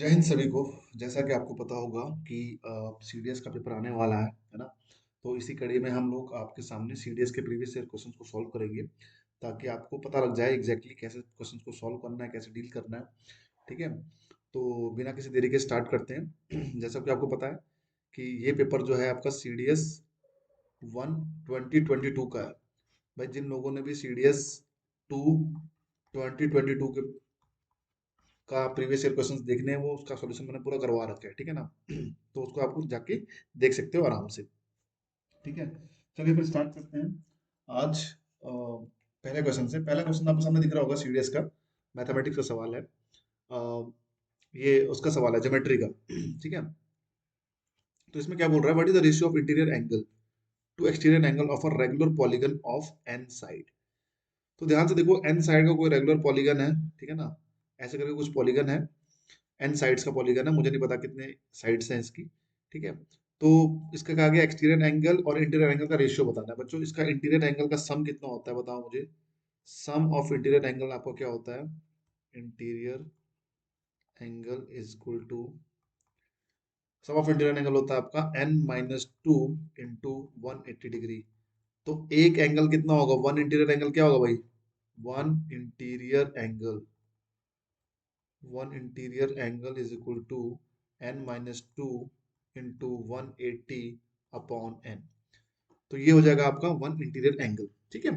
जय हिंद सभी को। जैसा कि आपको पता होगा कि सीडीएस का पेपर आने वाला है ना। तो इसी कड़ी में हम लोग आपके सामने सीडीएस के प्रीवियस ईयर क्वेश्चंस को सॉल्व करेंगे, ताकि आपको पता लग जाए एग्जैक्टली कैसे क्वेश्चंस को सॉल्व करना है, कैसे डील करना है। ठीक है। तो बिना किसी देरी के स्टार्ट करते हैं। जैसा कि आपको पता है कि ये पेपर जो है आपका सीडीएस 1 2022 का है। भाई जिन लोगों ने भी सीडीएस 2022 के का प्रीवियस ईयर क्वेश्चंस देखने हैं, वो उसका सॉल्यूशन मैंने पूरा करवा रखा है। ठीक है ना। तो उसको आपको जाके देख सकते हो आराम से। ठीक है। चलिए फिर स्टार्ट करते हैं आज। पहले क्वेश्चन से, पहला क्वेश्चन आपके सामने दिख रहा होगा सीडीएस का। मैथमेटिक्स का सवाल है। ये उसका सवाल है ज्योमेट्री का। ठीक है। तो इसमें क्या बोल रहा है, what is the ratio of interior angle to exterior angle of a regular polygon of n side. तो ध्यान से देखो, एन साइड का कोई रेगुलर पॉलीगन है। ठीक है ना। ऐसे करके कुछ पॉलीगन है, एन साइड्स का पॉलीगन है, मुझे नहीं पता कितने साइड्स हैं इसकी। ठीक है। तो इसका कहा गया एक्सटीरियर एंगल और इंटीरियर एंगल का रेशियो बताना है बच्चों। इसका इंटीरियर एंगल का सम कितना होता है बताओ मुझे। सम ऑफ इंटीरियर एंगल आपको क्या होता है, interior angle is equal to, sum of interior angle होता है आपका n-2 इंटू 180 डिग्री। तो एक एंगल कितना होगा, वन इंटीरियर एंगल क्या होगा भाई, one interior angle, one interior angle is equal to n-2 into 180 upon n। तो ये हो जाएगा आपका वन इंटीरियर एंगल। ठीक है।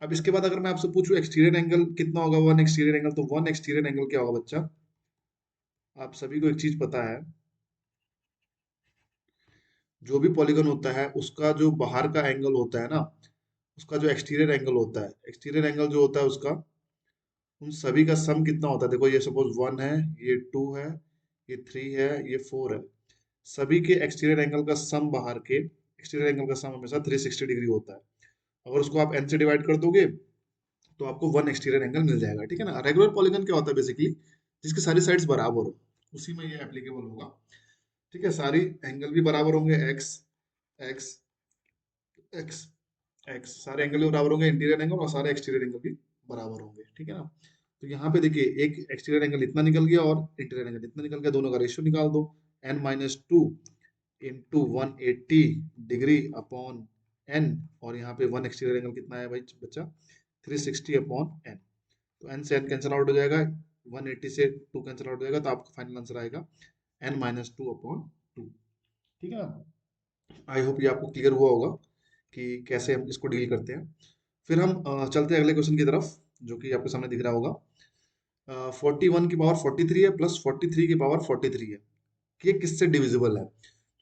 अब इसके बाद अगर मैं आपसे पूछूं एक्सटीरियर एंगल कितना होगा, वन एक्सटीरियर एंगल, तो वन एक्सटीरियर एंगल क्या होगा बच्चा। आप सभी को एक चीज पता है, जो भी पॉलीगन होता है उसका जो बाहर का एंगल होता है ना, उसका जो एक्सटीरियर एंगल होता है, एक्सटीरियर एंगल जो होता है उसका, उन सभी का सम कितना होता है। देखो ये सपोज वन है, ये टू है, ये थ्री है, ये फोर है। सभी के एक्सटीरियर एंगल का सम, बाहर के एक्सटीरियर एंगल का सम हमेशा 360 डिग्री होता है। अगर उसको आप एन से डिवाइड कर दोगे तो आपको वन एक्सटीरियर एंगल मिल जाएगा। ठीक है ना। रेगुलर पॉलीगन क्या होता है बेसिकली, जिसकी सारी साइड्स बराबर हो, उसी में ये एप्लीकेबल होगा। ठीक है। सारी एंगल भी बराबर होंगे, एक्स एक्स एक्स एक्स, सारे एंगल भी बराबर होंगे, इंटीरियर एंगल और सारे एक्सटीरियर एंगल भी बराबर होंगे। ठीक है ना। तो यहाँ पे देखिए, एक एक्सटीरियर एंगल इतना निकल गया और इंटीरियर एंगल इतना निकल गया, दोनों का रेशियो निकाल दो। n-2 into 180 degree upon n, और यहाँ पे वन एक्सटीरियर एंगल कितना है भाई बच्चा, 360 अपॉन n। तो n से n कैंसिल आउट हो जाएगा, 180 से 2 कैंसिल आउट हो जाएगा, तो आपका फाइनल आंसर आएगा n-2 अपॉन 2। ठीक है ना। आई होप ये आपको क्लियर हुआ होगा कि कैसे हम इसको डील करते हैं। फिर हम चलते हैं अगले क्वेश्चन की तरफ, जो कि आपके सामने दिख रहा होगा। 41 की पावर 43 है प्लस 43 की पावर 43 है, कि ये किससे डिविजिबल है।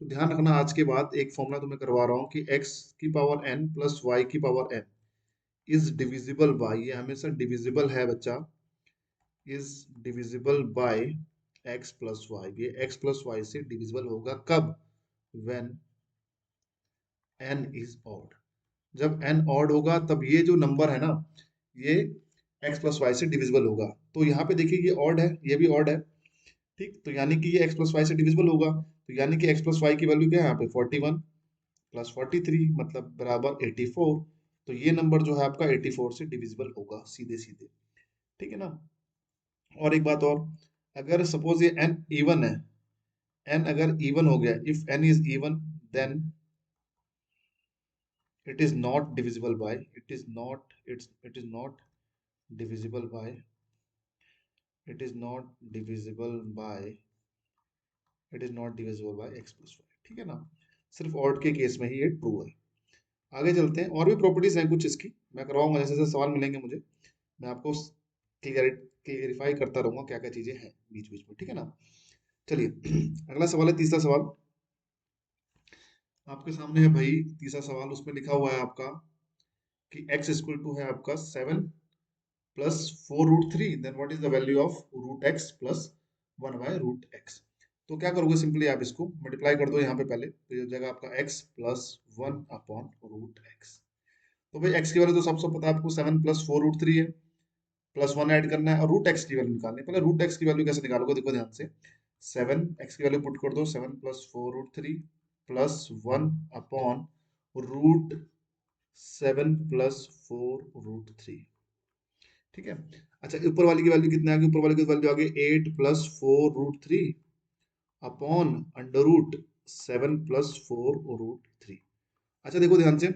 तो ध्यान रखना, आज के बाद एक फॉर्मूला तुम्हें करवा रहा हूँ कि x की पावर n प्लस y की पावर n इज डिविजिबल बाय, ये हमेशा डिविजिबल है बच्चा, is divisible by x plus y. ये x प्लस वाई से डिविजिबल होगा कब, व्हेन n इज ऑड। जब n ऑड होगा तब ये जो नंबर है ना, ये x प्लस वाई से डिविजिबल होगा। तो यहाँ पे देखिए ये ऑड है, ये भी ऑड है। ठीक, तो यानी कि ये x प्लस वाई से डिविजिबल होगा, तो यानी कि x प्लस वाई की वैल्यू क्या है यहाँ पे, 41 प्लस 43 मतलब बराबर 84। तो ये नंबर जो है आपका 84 से डिविजिबल होगा सीधे सीधे। ठीक है ना। और एक बात और, अगर सपोज ये n इवन है, n अगर इवन हो गया, if n is even, then it is not divisible by, it is not divisible by, it is not divisible by, it is not divisible by x plus y। ठीक है ना। सिर्फ odd के case में ही ये true है। आगे चलते हैं, और भी प्रॉपर्टीज हैं कुछ इसकी, मैं करवाऊंगा जैसे जैसे सवाल मिलेंगे मुझे, मैं आपको क्लियरिफाई करता रहूंगा क्या क्या चीजें हैं बीच बीच में। ठीक है ना। चलिए अगला सवाल है, तीसरा सवाल आपके सामने है भाई। तीसरा सवाल, उसमें लिखा हुआ है आपका कि x इक्वल टू है आपका 7 plus 4√3, then what is the value of root x plus 1/√x। तो क्या करोगे, सिंपली आप इसको मल्टीप्लाई कर दो यहाँ पे पहले, तो ये हो जाएगा आपका x प्लस 1/√x। तो भाई x की वैल्यू तो सबसे पता है आपको, 7 प्लस 4√3 है, प्लस 1 ऐड करना है और रूट एक्स की वैल्यू निकालनी है। पहले रूट एक्स की वैल्यू कैसे निकालोगे, देखो ध्यान से, 7 एक्स की वैल्यू पुट कर दो, 7 plus 4√3 plus 1 upon root 7 plus 4√3। ठीक है। अच्छा, ऊपर वाली की वैल्यू कितने आ गई? ऊपर वाली की वैल्यू आ गई 8 + 4√3 अपॉन √7 + 4√3। अच्छा देखो ध्यान से,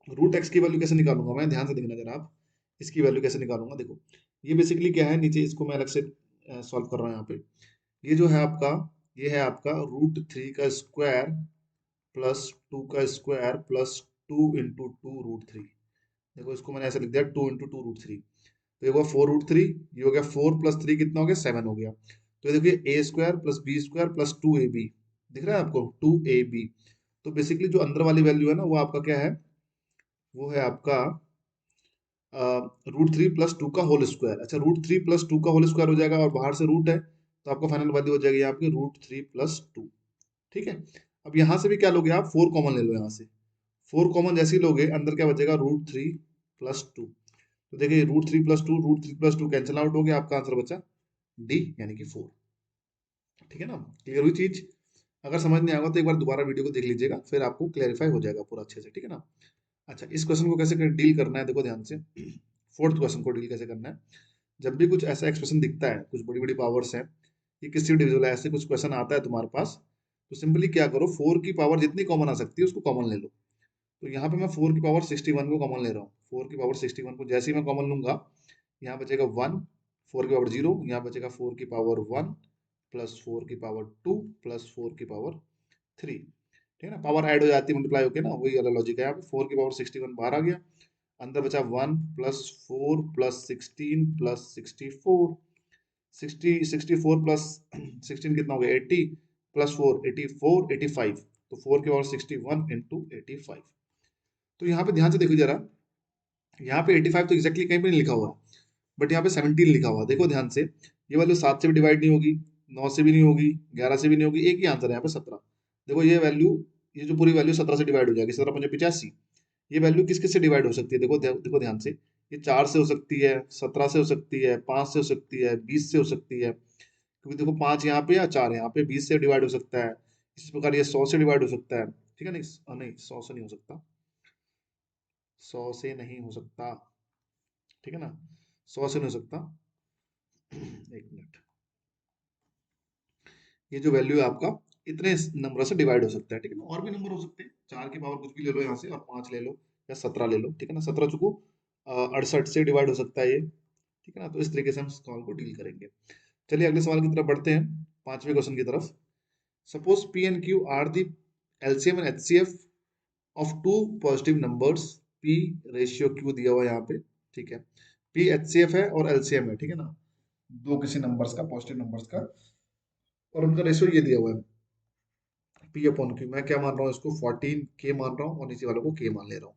रूट एक्स की वैल्यू कैसे निकालूंगा मैं, ध्यान से देखना जरा आप। इसकी वैल्यू कैसे निकालूंगा, देखो ये बेसिकली क्या है, नीचे इसको मैं अलग से सॉल्व कर रहा हूँ यहाँ पे। ये जो है आपका, ये है आपका √3 का स्क्वायर प्लस 2 का स्क्वायर प्लस 2 × 2√3। देखो इसको मैंने ऐसे लिख दिया 2 × 2√3। तो ये हुआ 4√3, ये हो गया 4 + 3 कितना हो गया, 7 हो गया। तो ये देखिए a² + b² + 2ab, दिख रहा है आपको 2ab। तो बेसिकली जो अंदर वाली वैल्यू है ना, वो आपका क्या है, वो है आपका √3 + 2 का होल स्क्वायर। अच्छा, √3 + 2 का होल स्क्वायर हो जाएगा और बाहर से रूट है, तो आपका फाइनल वैल्यू हो जाएगी आपकी √3 + 2। ठीक है। अब यहाँ से भी क्या लोगे आप, 4 कॉमन ले लो यहाँ से। 4 कॉमन जैसे ही लोगे, अंदर क्या बचेगा, √3 + 2। तो देखिए √3 + 2 कैंसिल आउट हो गया, आपका आंसर बचा डी यानी कि 4। ठीक है ना, क्लियर हुई चीज? अगर समझ नहीं आएगा तो एक बार दोबारा वीडियो को देख लीजिएगा, फिर आपको क्लैरिफाई हो जाएगा पूरा अच्छे से। ठीक है ना। अच्छा, इस क्वेश्चन को कैसे डील करना है, देखो ध्यान से। फोर्थ क्वेश्चन को डील कैसे करना है, जब भी कुछ ऐसा एक्सप्रेशन दिखता है, कुछ बड़ी बड़ी पावर्स हैं, ये किसी डिविजिबल है, ऐसे कुछ क्वेश्चन आता है तुम्हारे पास, तो सिंपली क्या करो, 4 की पावर जितनी कॉमन आ सकती है उसको कॉमन ले लो। तो यहाँ पे मैं 4 की पावर 61 को कॉमन ले रहा हूँ। 4 की पावर 61 को जैसे ही मैं कॉमन लूंगा, यहाँ बचेगा 1, 4 की पावर 0, यहाँ बचेगा 4 की पावर 1 प्लस 4 की पावर 2 प्लस 4 की पावर 3। ठीक है ना, पावर ऐड हो जाती है मल्टीप्लाई होके ना, वही वाला लॉजिक है। यहाँ पे 4 की पावर 61 बाहर आ गया, अंदर बचा 1 + 4 + 16 + 64। 64 प्लस 16 कितना हो गया, 80 प्लस 4 84 85। तो 4 की पावर 61 × 85। तो यहाँ पे ध्यान से देखो जरा, यहाँ पे 85 तो एग्जैक्टली कहीं पे नहीं लिखा हुआ, बट यहाँ पे 17 लिखा हुआ। देखो ध्यान से, ये वैल्यू 7 से भी डिवाइड नहीं होगी, 9 से भी नहीं होगी, 11 से भी नहीं होगी, एक ही आंसर है यहाँ पे 17। देखो ये वैल्यू, ये जो पूरी वैल्यू 17 से डिवाइड हो जाएगी, 17×5 = 85। ये वैल्यू किस किस से डिवाइड हो सकती है, देखो देखो ध्यान से, ये 4 से हो सकती है, 17 से हो सकती है, 5 से हो सकती है, 20 से हो सकती है, क्योंकि देखो 5 यहाँ पे या 4 यहाँ पे, 20 से डिवाइड हो सकता है। इसी प्रकार ये 100 से डिवाइड हो सकता है। ठीक है, नहीं नहीं 100 से नहीं हो सकता, 100 से नहीं हो सकता। ठीक है ना, 100 से नहीं हो सकता। एक मिनट, ये जो वैल्यू है आपका, इतने नंबर से डिवाइड हो सकता है। ठीक है ना, और भी नंबर हो सकते हैं, 4 की पावर कुछ भी ले लो यहाँ से, और 5 ले लो या 17 ले लो। ठीक है ना, 17 चुको 68 से डिवाइड हो सकता है ये। ठीक है ना, तो इस तरीके से हम सवाल को डील करेंगे। चलिए अगले सवाल की तरफ बढ़ते हैं, पांचवें क्वेश्चन की तरफ। Suppose p and q are the LCM and HCF of two positive numbers, p ratio q दिया हुआ है यहाँ पे। ठीक है, पी एचसीएफ है और एलसीएम है। ठीक है ना, दो किसी नंबर्स का, पॉजिटिव नंबर्स का, और उनका रेशियो ये दिया हुआ है पी अपॉन क्यू। मैं क्या मान रहा हूँ इसको, 14k मान रहा हूँ और नीचे वालों को k मान ले रहा हूँ।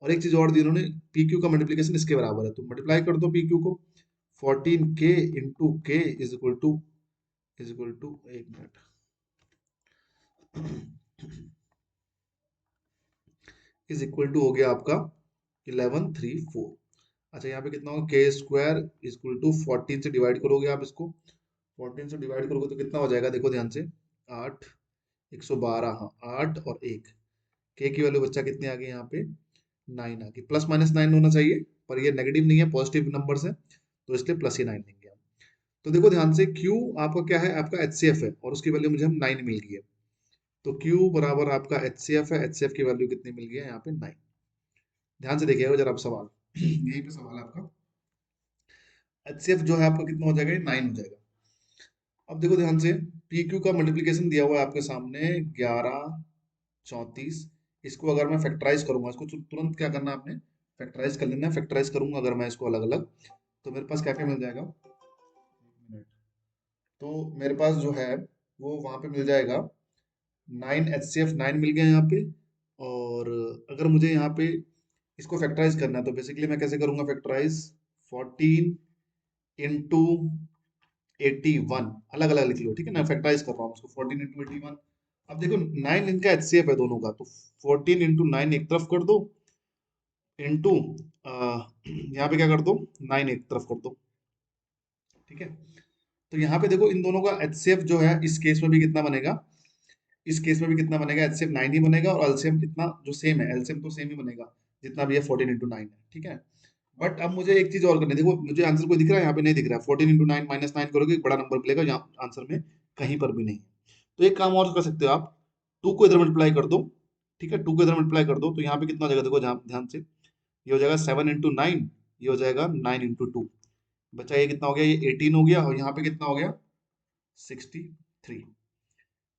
और एक चीज और दी उन्होंने, पी क्यू का मल्टीप्लीकेशन इसके बराबर है, तो मल्टीप्लाई कर दो पी क्यू को। 14k इंटू के इज इक्वल टू एक मिनट, इज इक्वल टू हो गया आपका 1134। अच्छा, यहाँ पे कितना होगा, k² इक्वल टू 14 से डिवाइड करोगे आप इसको, 14 से डिवाइड करोगे तो कितना हो जाएगा, देखो ध्यान से, 8, 112, हाँ 8 और 1। के की वैल्यू बच्चा कितनी आ गई यहाँ पे, 9 आ गई। प्लस माइनस 9 होना चाहिए, पर ये नेगेटिव नहीं है, पॉजिटिव नंबर है, तो इसलिए प्लस ही 9 लेंगे हम। तो देखो ध्यान से, Q आपका क्या है, आपका HCF है, और उसकी वैल्यू मुझे हम 9 मिल गई है। तो Q बराबर आपका HCF है, HCF की वैल्यू कितनी मिल गई है यहाँ पे, 9। ध्यान से देखिएगा जरा आप सवाल, यही पे सवाल है आपका। HCF जो है आपका कितना हो जाएगा, 9 हो जाएगा। अब देखो ध्यान से, पी क्यू का मल्टीप्लीकेशन दिया हुआ है आपके सामने 11 34। इसको अगर मैं फैक्टराइज करूंगा, इसको तुरंत क्या करना है आपने, फैक्टराइज कर लेना है। फैक्टराइज करूंगा अगर मैं इसको अलग अलग, तो मेरे पास क्या क्या मिल जाएगा, एक मिनट। तो मेरे पास जो है वो वहां पे मिल जाएगा 9, HCF 9 मिल गया यहाँ पे। और अगर मुझे यहाँ पे इसको फैक्टराइज करना है, तो बेसिकली मैं कैसे करूंगा फैक्टराइज, 14 इंटू 81, अलग अलग लिख लो। ठीक है ना, फैक्टराइज कर रहा हूँ उसको, 14 × 81। अब देखो 9 इनका HCF है दोनों का, तो 14 × 9 एक तरफ कर दो, इंटू यहाँ पे क्या कर दो, 9 एक तरफ कर दो। ठीक है, तो यहाँ पे देखो इन दोनों का HCF जो है, इस केस में भी कितना बनेगा, इस केस में भी कितना बनेगा, HCF 9 ही बनेगा, और एलसीएम कितना जो सेम है, एलसीएम तो सेम ही बनेगा जितना भी है, 14 × 9 है। ठीक है, बट अब मुझे एक चीज और करनी है। देखो मुझे आंसर कोई दिख रहा है, यहाँ पे नहीं दिख रहा है। 14 × 9 -9 करोगे एक बड़ा नंबर मिलेगा, यहाँ आंसर में कहीं पर भी नहीं है। तो एक काम और कर सकते हो आप, 2 को इधर मल्टीप्लाई कर दो। ठीक है, 2 को इधर मल्टीप्लाई कर दो तो यहाँ पे कितना हो जाएगा, देखो ध्यान से, ये हो जाएगा 7 × 9, ये हो जाएगा 9 × 2। बचा ये कितना हो गया, ये 18 हो गया, और यहाँ पे कितना हो गया 63।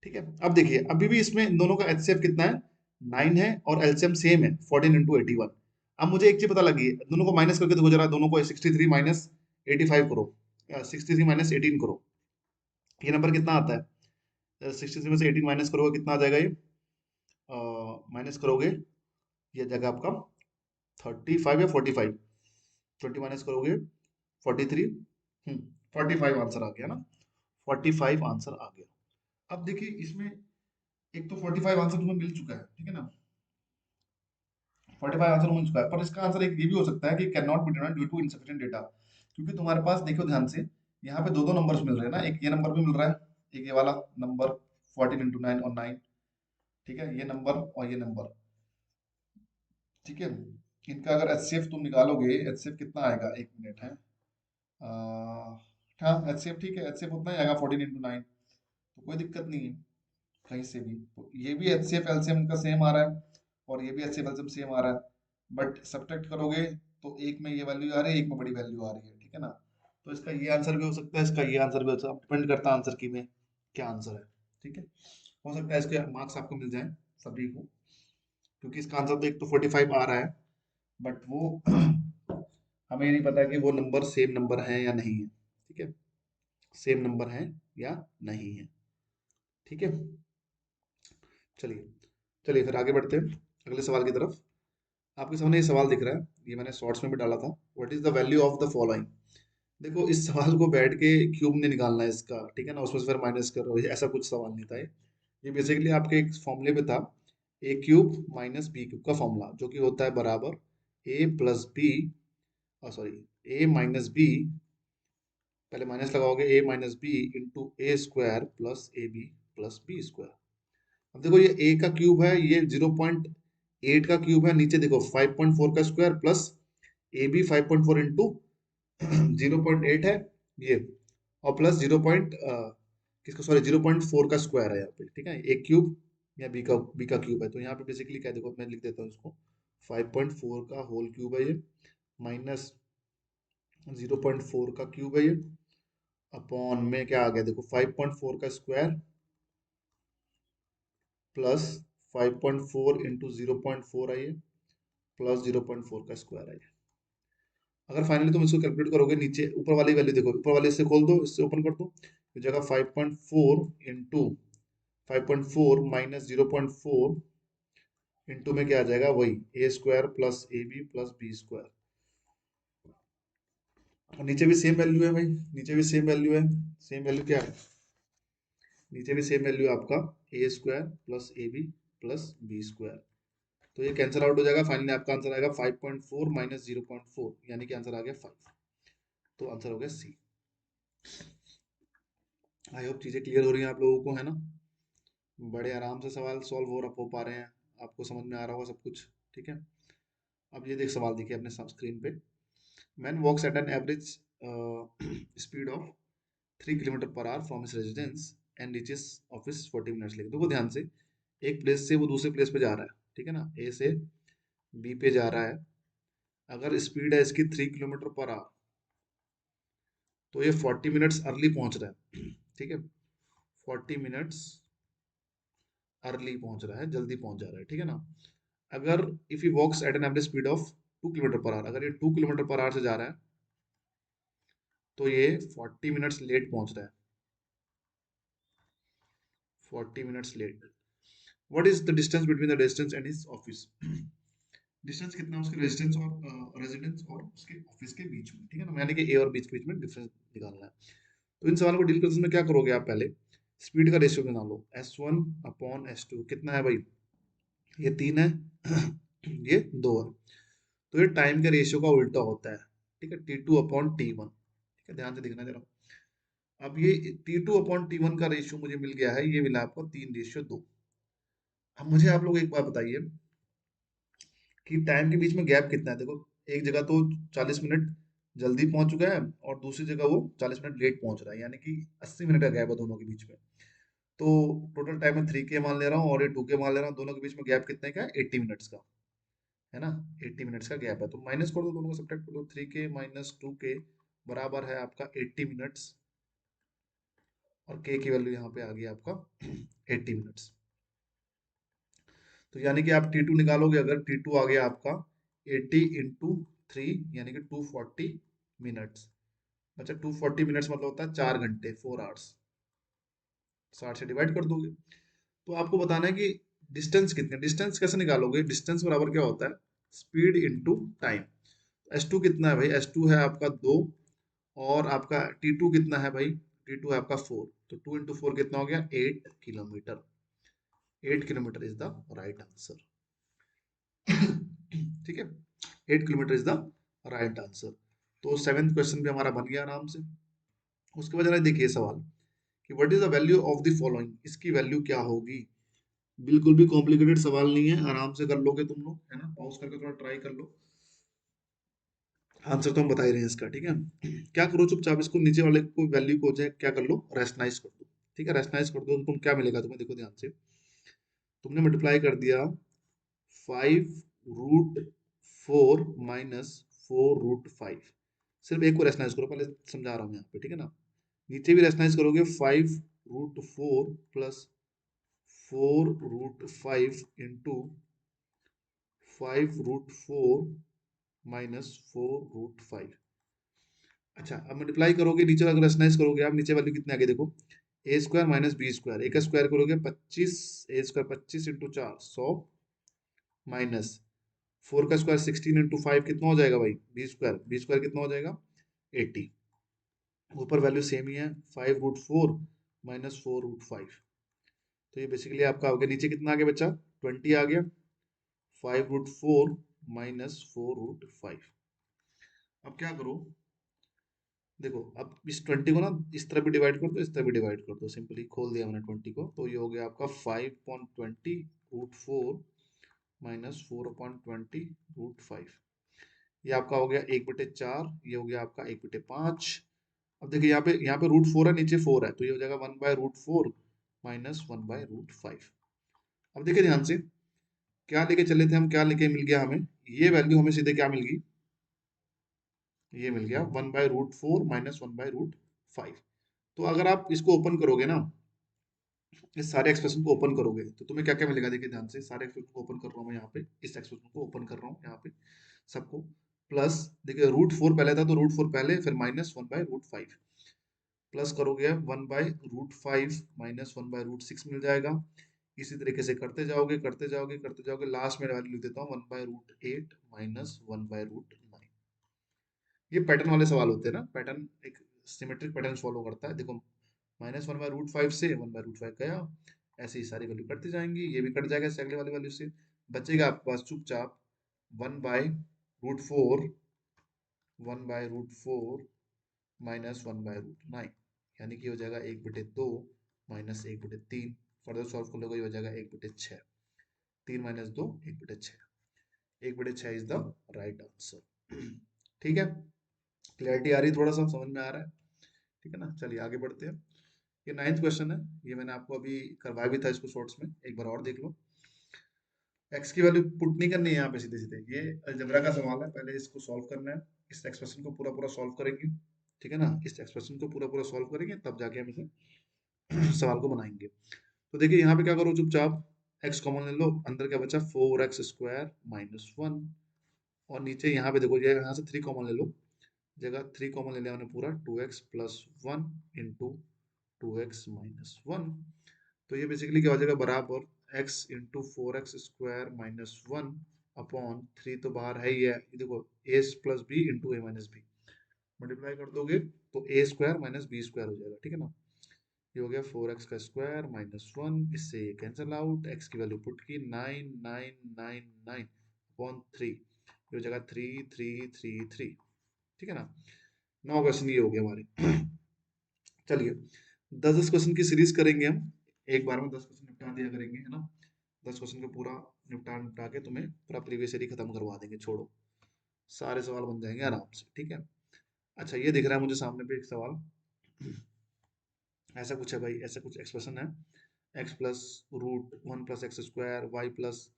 ठीक है, अब देखिए अभी भी इसमें इन दोनों का एचसीएफ कितना है, 9 है, और एलसीएम सेम है 14 × 81। अब मुझे एक चीज पता लगी है, दोनों को माइनस करके देखो जरा, दोनों को 63 माइनस 85 करो, 63 माइनस 18 करो, ये नंबर कितना आता है, 63 में से 18 माइनस करोगे कितना आ जाएगा, ये माइनस करोगे, ये आ जाएगा आपका 35 या 45, 20 माइनस करोगे 43, 45 आंसर आ गया ना, 45 आंसर आ गया। अब देखिए इसमें एक तो 45 आंसर तुम्हें मिल चुका है, ठीक है ना, 45 आंसर मिल चुका है, पर इसका आंसर एक ये भी हो सकता है कि can not be determined due to insufficient data, क्योंकि तुम्हारे पास देखो ध्यान से, यहाँ पे दो दो नंबर्स मिल रहे हैं ना, एक ये नंबर भी मिल रहा है, एक ये वाला नंबर 14 × 9 और 9, ठीक है, ये नंबर और ये नंबर, ठीक है, इनका अगर एचसीएफ तुम निकालोगे, एचसीएफ कितना आएगा, एक मिनट है, हाँ एचसीएफ ठीक है, एचसीएफ उतना ही आएगा 14 × 9, तो कोई दिक्कत नहीं है कहीं से भी। तो ये भी एच सी एफ एलसीएम का सेम आ रहा है, और ये भी H C F LCM same आ रहा है, बट सब्ट्रैक्ट करोगे तो एक में ये वैल्यू आ रही है, एक में बड़ी वैल्यू आ रही है, ठीक है ना। तो इसका ये आंसर भी हो सकता है, इसका ये आंसर भी हो सकता है, डिपेंड करता है आंसर की में क्या आंसर है, ठीक है। हो सकता है इसके मार्क्स आपको मिल जाए सभी को, क्योंकि इसका आंसर तो एक तो 45 आ रहा है, बट वो हमें ये नहीं पता कि वो नंबर सेम नंबर है या नहीं है, ठीक है, सेम नंबर है या नहीं है, ठीक है। चलिए, चलिए फिर आगे बढ़ते हैं अगले सवाल की तरफ। आपके सामने ये सवाल दिख रहा है, ये मैंने शॉर्ट्स में भी डाला था, what is the value of the following. देखो इस सवाल को बैठ के क्यूब ने निकालना है इसका, ठीक है ना, उसमें से फिर माइनस करो, ये ऐसा कुछ सवाल नहीं था ये बेसिकली आपके एक फॉर्मूले पे था, a cube minus b cube का फॉर्मूला, जो कि होता है बराबर a plus b, sorry, a minus b, पहले माइनस लगाओगे, a minus b into a square plus A b plus b square. अब देखो ये a का क्यूब है, ये 0.8 का क्यूब है, नीचे देखो 5.4 का स्क्वायर प्लस ए बी 5.4 इंटू 0.8 है ये, और प्लस 0 पॉइंट किसका, सॉरी 0.4 का स्क्वायर है यहाँ पे, ठीक है, एक क्यूब या बी का क्यूब है, तो यहाँ पे बेसिकली क्या, देखो मैं लिख देता हूँ इसको, 5.4 का होल क्यूब है ये, माइनस 0.4 का क्यूब है ये, अपॉन में क्या आ गया, देखो 5.4 का स्क्वायर प्लस 5.4 इंटू 0.4 आई है, प्लस 0.4 का स्क्वायर आई है। अगर फाइनली तुम इसको कैलकुलेट करोगे, नीचे ऊपर वाली वैल्यू देखो, ऊपर वाले से खोल दो, इससे ओपन कर दो, तो जगह 5.4 इंटू 5.4 माइनस 0.4 इंटू में क्या आ जाएगा, वही a square plus A b plus b square, और नीचे भी सेम वैल्यू है भाई, नीचे भी सेम वैल्यू है, सेम वैल्यू क्या है, नीचे भी सेम वैल्यू आपका a square plus A b plus b square, तो ये कैंसिल आउट हो जाएगा, फाइनली आपका आंसर आएगा 5.4 माइनस 0.4, यानी कि आंसर आ गया 5, तो आंसर हो गया सी। आई होप चीजें क्लियर हो रही हैं आप लोगों को, है ना, बड़े आराम से सवाल सॉल्व हो पा रहे हैं, आपको समझ में आ रहा होगा सब कुछ, ठीक है। अब ये देख सवाल देखिए अपने स्क्रीन पे, man walks at an average speed of 3 kilometre per hour from his residence and reaches office 40 minutes लेके, देखो ध्यान से, एक प्लेस से वो दूसरे प्लेस पे जा रहा है, ठीक है ना, ए से बी पे जा रहा है, अगर स्पीड है इसकी 3 किलोमीटर पर आवर, तो ये 40 मिनट्स अर्ली पहुंच रहा है, ठीक है, 40 मिनट्स अर्ली पहुंच रहा है, जल्दी पहुंच जा रहा है, ठीक है ना। अगर if he walks at an average speed of 2 kilometre per hour, अगर ये 2 किलोमीटर पर आवर से जा रहा है, तो ये 40 मिनट्स लेट पहुंच रहा है, 40 minutes late. What is the distance between the distance and his office, distance कितना है उसके रेजिडेंस और उसके ऑफिस के बीच में, ठीक है ना, यानी कि ए और बीच के बीच में डिफरेंस निकालना है। तो इन सवालों को डील करते समय क्या करोगे आप, पहले स्पीड का रेशियो बना लो, S1 अपॉन S2 कितना है भाई, ये 3 है ये 2 है, तो ये टाइम के रेशियो का उल्टा होता है, ठीक है, T2 अपॉन T1, ठीक है, ध्यान से देखना जरा। अब ये T2 अपॉन T1 का रेशियो मुझे मिल गया है, ये मिला आपको 3:2। अब मुझे आप लोग एक बात बताइए कि टाइम के बीच में गैप कितना है, देखो एक जगह तो 40 मिनट जल्दी पहुंच चुका है और दूसरी जगह वो 40 मिनट लेट पहुंच रहा है, यानी कि 80 मिनट का गैप है दोनों के बीच में। तो टोटल टाइम में 3K मान ले रहा हूँ और ये 2K मान ले रहा हूँ, दोनों के बीच में गैप कितने का है, 80 मिनट्स का, है ना। 80 मिनट्स का गैप है, तो माइनस कर दो, दोनों को सब्ट्रैक्ट कर दो, 3K माइनस 2K बराबर है आपका 80 मिनट्स, और K की वैल्यू यहाँ पे आ गई आपका 80 मिनट्स। तो यानी कि आप T2 निकालोगे, अगर T2 आ गया आपका 80 × 3 यानी कि 240 मिनट्स। अच्छा, 240 मिनट्स मतलब होता है 4 घंटे, 4 आवर्स। 60 से डिवाइड कर दोगे, तो आपको बताना है कि डिस्टेंस कितने, डिस्टेंस कैसे निकालोगे, डिस्टेंस बराबर क्या होता है, स्पीड इंटू टाइम। S2 कितना है भाई, S2 है आपका 2, और आपका T2 कितना है भाई, T2 है आपका 4, तो 2 × 4 कितना हो गया, 8 kilometre. 8 kilometre is the right answer. ठीक है, 8 kilometre is the right answer. तो सेवेंथ क्वेश्चन भी हमारा बन गया आराम से। उसके बाद जरा देखिए सवाल कि what is the value of the following, इसकी वैल्यू क्या होगी। बिल्कुल भी कॉम्प्लिकेटेड सवाल नहीं है, आराम से कर लोगे तुम लोग, है ना, पॉज करके थोड़ा ट्राई कर लो। आंसर तो हम बता ही रहे हैं इसका, ठीक है। क्या करो, चुपचाप इसको नीचे वाले को वैल्यू को जो क्या कर लो, रेशनाइज कर दो। ठीक है, रेशनाइज कर दो तो तुम क्या मिलेगा तुम्हें, देखो ध्यान से। तुमने मल्टीप्लाई कर दिया 5 √4 माइनस 4 √5। सिर्फ एक को रेशनाइज करो, पहले समझा रहा हूँ यहाँ पे, ठीक है ना। नीचे भी रेशनाइज करोगे, 5 √4 प्लस 4 √5 इंटू 5 √4 माइनस 4 √5। अच्छा, अब मल्टीप्लाई करोगे, नीचे अगर रेशनाइज करोगे आप, नीचे वैल्यू कितने आगे देखो, a² - b², a का स्क्वायर करोगे 25, a² 25 इंटू 4 100, माइनस 4 का स्क्वायर 16 × 5 कितना हो जाएगा भाई, b² कितना हो जाएगा, 80। ऊपर वैल्यू सेम ही है, 5 √4 माइनस 4 √5। तो ये बेसिकली आपका हो गया, नीचे कितना आ गया बच्चा, 20 आ गया, 5 √4 माइनस 4 √5। अब क्या करो, देखो अब इस 20 को ना इस तरह भी डिवाइड कर दो, इस तरह भी डिवाइड कर दो, सिंपली खोल दिया मैंने 20 को, तो ये हो गया आपका 5/20 √4 माइनस 4/20 √5। ये आपका हो गया 1/4, ये हो गया आपका 1/5। अब देखिए यहाँ पे √4 है, नीचे 4 है, तो ये हो जाएगा 1/√4 माइनस 1/√5। अब देखिए ध्यान से, क्या लेके चले थे हम, क्या लेके मिल गया हमें, ये वैल्यू हमें सीधे क्या मिल गई, ये मिल गया 1/√4 माइनस 1/√5। तो अगर आप इसको ओपन करोगे ना, इस सारे एक्सप्रेशन को ओपन करोगे, तो तुम्हें क्या क्या मिलेगा, देखिए ध्यान से, सारे एक्सप्रेशन को ओपन कर रहा हूँ मैं यहाँ पे, इस एक्सप्रेशन को ओपन कर रहा हूँ यहाँ पे सबको, प्लस देखिए √4 पहले था, तो √4 पहले, फिर माइनस 1/√5, प्लस करोगे 1/√5 माइनस 1/√6 मिल जाएगा। इसी तरीके से करते जाओगे करते जाओगे करते जाओगे, लास्ट में वैल्यू लिख देता हूँ 1/√8 माइनस 1/√9। ये पैटर्न वाले सवाल होते हैं ना, पैटर्न एक सिमेट्रिक पैटर्न फॉलो करता है, देखो माइनस 1/√5 से 1/√5 गया, ऐसे ही सारी वैल्यू कटती जाएंगी, ये भी कट जाएगा अगले वाली वैल्यू से, बचेगा आपके पास चुपचाप 1/√4, 1/√4 माइनस 1/√9, यानी कि हो जाएगा 1/2 माइनस 1/3। फर्दर सॉल्व कर लोगे, हो जाएगा 1/6, 3 minus 2 1/6, 1/6 is the right answer. ठीक है, क्लैरिटी आ रही है, थोड़ा सा समझ में आ रहा है, ठीक है ना। चलिए आगे बढ़ते हैं। ये 9th क्वेश्चन है, ये मैंने आपको अभी करवाया भी था इसको शॉर्ट्स में, एक बार और देख लो। एक्स की वैल्यू पुट नहीं करनी है यहाँ पे, सीधे सीधे ये अलजेब्रा का सवाल है, पहले इसको सॉल्व करना है, इस एक्सप्रेशन को पूरा पूरा सॉल्व करेंगे, ठीक है ना, इस एक्सप्रेशन को पूरा पूरा सॉल्व करेंगे, तब जाके हम इसे सवाल को बनाएंगे। तो देखिए यहाँ पे क्या करो, चुपचाप x कॉमन ले लो, अंदर क्या बचा 4x² माइनस 1, और नीचे यहाँ पे देखो, ये यहाँ से 3 कॉमन ले लो, जगह 3 कॉमन ले लिया मैंने पूरा, 2x plus 1 into 2x minus 1। तो ये बेसिकली क्या हो जाएगा, बराबर x into 4x² minus 1 upon 3, तो बाहर है ही है, ये देखो a plus B into a minus B, multiply कर दोगे तो a² माइनस b² हो जाएगा, ठीक है ना। ये हो गया 4x का स्क्वायर माइनस 1, इससे ये कैंसिल आउट, x की वैल्यू पुट की 9999 अपॉन 3, ये हो जाएगा 3333, ठीक है ना। 9 क्वेश्चन ये हो गया हमारे। चलिए 10 क्वेश्चन की सीरीज करेंगे हम, एक बार में 10 क्वेश्चन निपटा दिया करेंगे, है ना। 10 क्वेश्चन को पूरा निपटा निपटा के तुम्हें पूरा प्रीवियस ईयर खत्म करवा देंगे, छोड़ो। सारे सवाल बन जाएंगे आराम से, ठीक है। अच्छा ये दिख रहा है मुझे सामने पे एक सवाल, ऐसा कुछ है भाई, ऐसा कुछ एक्सप्रेशन है, X plus root one plus X square Y plus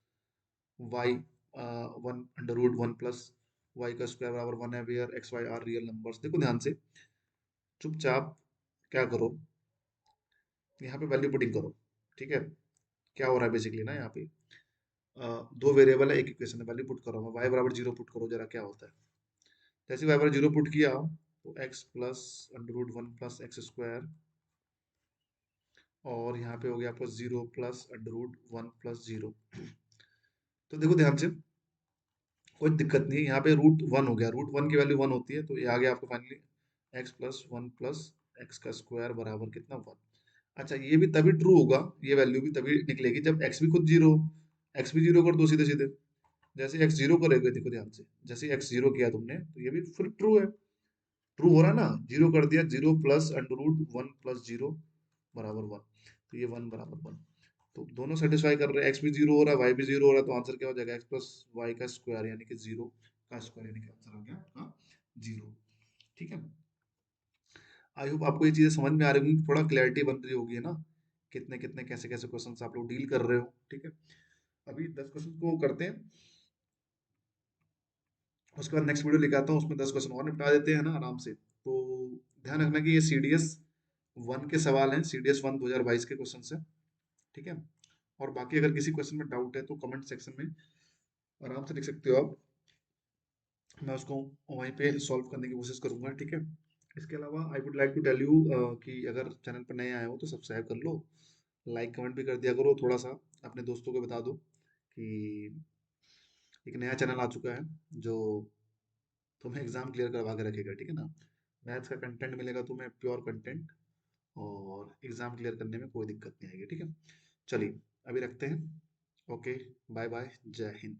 Y one under root one plus Y का स्क्वायर बराबर वन है, where X Y are real numbers. देखो ध्यान से, चुपचाप क्या करो, यहाँ पे वैल्यू पुटिंग करो, ठीक है। क्या हो रहा है बेसिकली ना, यहाँ पे दो वेरिएबल है, एक इक्वेशन है, वैल्यू पुट करो, मैं वाई बराबर जीरो पुट करो जरा क्या होता है। जैसे वाई बराबर जीरो पुट किया तो X plus under root one plus X square, और यहाँ पे हो गया आपका zero plus under root one plus zero. तो देखो ध्यान से, कोई दिक्कत नहीं है, यहाँ पे रूट वन हो गया, रूट वन की वैल्यू वन होती है, तो ये आ गया आपको finally x plus one plus x का स्क्वायर बराबर कितना, वन। अच्छा ये भी तभी ट्रू होगा, ये वैल्यू भी तभी निकलेगी जब एक्स भी खुद जीरो, एक्स भी जीरो कर दो सीधे सीधे। जैसे एक्स जीरो करोगे, देखो ध्यान से, जैसे एक्स जीरो किया तुमने तो ये भी फुल ट्रू है, ट्रू हो रहा है ना, जीरो कर दिया, zero plus under root one plus zero बराबर वन, तो ये वन बराबर वन। तो दोनों सेटिस्फाई कर रहे हैं, एक्स भी जीरो हो रहा है वाई भी जीरो हो रहा है, तो आंसर क्या हो जाएगा, एक्स प्लस वाई का स्क्वायर यानी कि जीरो का स्क्वायर, यानी कि आंसर आ गया आपका जीरो, ठीक है। आई होप आपको ये चीजें समझ में आ रही होंगी, थोड़ा क्लैरिटी बन रही होगी है ना, कितने कितने कैसे कैसे क्वेश्चन आप लोग डील कर रहे हो, ठीक है। अभी 10 क्वेश्चन को करते हैं, उसके बाद नेक्स्ट वीडियो लेके आता हूँ, उसमें 10 क्वेश्चन और निपटा देते हैं ना आराम से। तो ध्यान रखना कि ये सी डी एस वन के सवाल हैं, सी डी एस वन 2022 के क्वेश्चन है, ठीक है। और बाकी अगर किसी क्वेश्चन में डाउट है तो कमेंट सेक्शन में आराम से लिख सकते हो आप, मैं उसको वहीं पे सॉल्व करने की कोशिश करूंगा, ठीक है। इसके अलावा I would like to tell you कि अगर चैनल पर नए आए हो तो सब्सक्राइब कर लो, लाइक कमेंट भी कर दिया करो, थोड़ा सा अपने दोस्तों को बता दो कि एक नया चैनल आ चुका है जो तुम्हें एग्जाम क्लियर करवा के रखेगा, ठीक है ना। मैथ्स का कंटेंट मिलेगा तुम्हें, प्योर कंटेंट, और एग्जाम क्लियर करने में कोई दिक्कत नहीं आएगी, ठीक है। चलिए अभी रखते हैं, ओके, बाय बाय, जय हिंद।